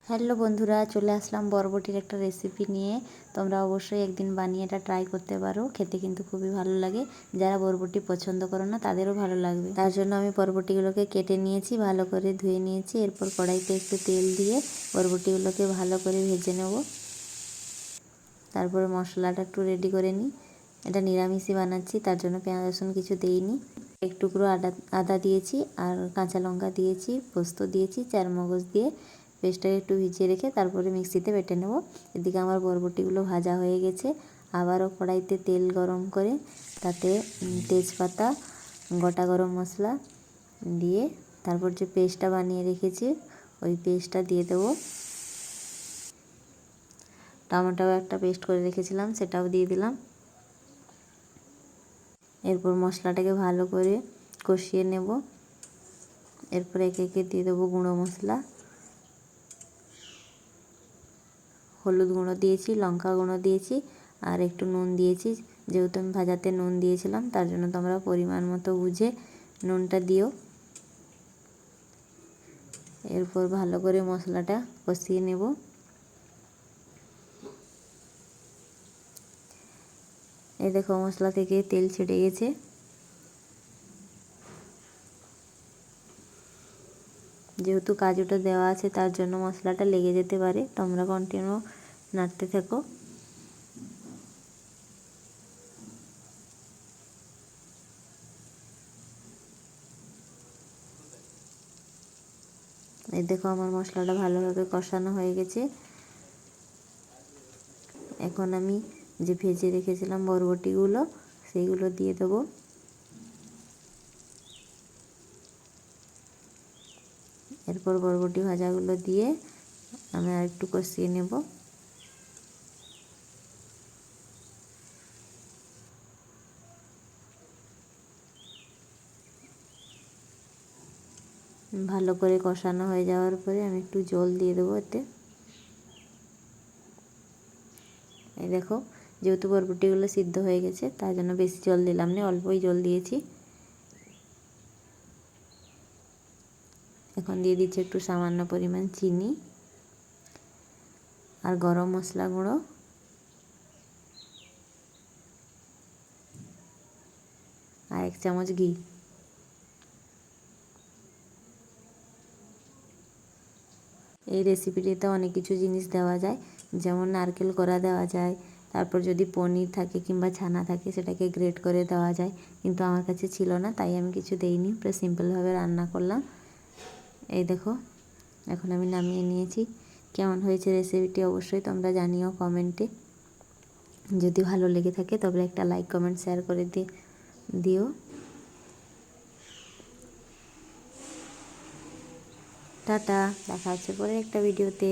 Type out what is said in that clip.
Hello বন্ধুরা, চলে আসলাম বরবটির একটা রেসিপি নিয়ে। তোমরা অবশ্যই একদিন বানিয়ে এটা ট্রাই করতে পারো। খেতে কিন্তু খুবই ভালো লাগে। যারা বরবটি পছন্দ করো না তাদেরও ভালো লাগবে। তার জন্য আমি বরবটিগুলোকে কেটে নিয়েছি, ভালো করে ধুয়ে নিয়েছি। এরপর কড়াইতে একটু তেল দিয়ে বরবটিগুলোকে ভালো করে ভেজে নেব। তারপরে মশলাটা একটু রেডি করে নিই। এটা নিরামিষই বানাচ্ছি, তার জন্য পেঁয়াজ রসুন কিছু দেইনি। এক টুকরো আদা দিয়েছি, আর কাঁচা লঙ্কা দিয়েছি, পোস্ত দিয়েছি, চারমগজ দিয়ে পেস্টটাকে একটু ভিজিয়ে রেখে তারপরে মিক্সিতে বেটে নেব। এদিকে আমার বরবটিগুলো ভাজা হয়ে গেছে। আবারও কড়াইতে তেল গরম করে তাতে তেজপাতা, গোটা গরম মশলা দিয়ে তারপর যে পেস্টটা বানিয়ে রেখেছি ওই পেস্টটা দিয়ে দেবো। টমেটোও একটা পেস্ট করে রেখেছিলাম, সেটাও দিয়ে দিলাম। এরপর মশলাটাকে ভালো করে কষিয়ে নেব। এরপর একে একে দিয়ে দেবো গুঁড়ো মশলা। হলুদ গুঁড়ো দিয়েছি, লঙ্কা গুঁড়ো দিয়েছি, আর একটু নুন দিয়েছি। যেহেতু আমি ভাজাতে নুন দিয়েছিলাম, তার জন্য তোমরা পরিমাণ মতো বুঝে নুনটা দিও। এরপর ভালো করে মশলাটা কষিয়ে নেব। এই দেখো মশলা থেকে তেল ছেড়ে গেছে। যেহেতু কাজুটা দেওয়া আছে তার জন্য মশলাটা লেগে যেতে পারে, তোমরা কন্টিনিউ নাড়তে থাকো। এই দেখো আমার মশলাটা ভালোভাবে কষানো হয়ে গেছে। এখন আমি যে ভেজে রেখেছিলাম বরবটিগুলো সেইগুলো দিয়ে দেবো। এরপর বরবটি ভাজাগুলো দিয়ে আমি আর একটু কষিয়ে নেব। ভালো করে কষানো হয়ে যাওয়ার পরে আমি একটু জল দিয়ে দেবো এতে। এই দেখো, যেহেতু বরবটিগুলো সিদ্ধ হয়ে গেছে তার জন্য বেশি জল দিলাম না, অল্পই জল দিয়েছি। এখন দিয়ে দিচ্ছি একটু সামান্য পরিমাণ চিনি আর গরম মশলা গুঁড়ো, আর 1 চামচ ঘি। এই রেসিপিটিতে অনেক কিছু জিনিস দেওয়া যায়, যেমন নারকেল কোড়া দেওয়া যায়, তারপর যদি পনির থাকে কিংবা ছানা থাকে সেটাকে গ্রেট করে দেওয়া যায়, কিন্তু আমার কাছে ছিল না তাই আমি কিছু দেইনি। পুরো সিম্পলভাবে রান্না করলাম। এই দেখো, এখন আমি নামিয়ে নিয়েছি। কেমন হয়েছে রেসিপিটি অবশ্যই তোমরা জানিও কমেন্টে। যদি ভালো লেগে থাকে তবে একটা লাইক, কমেন্ট, শেয়ার করে দিও। টাটা, দেখা হচ্ছে পরে একটা ভিডিওতে।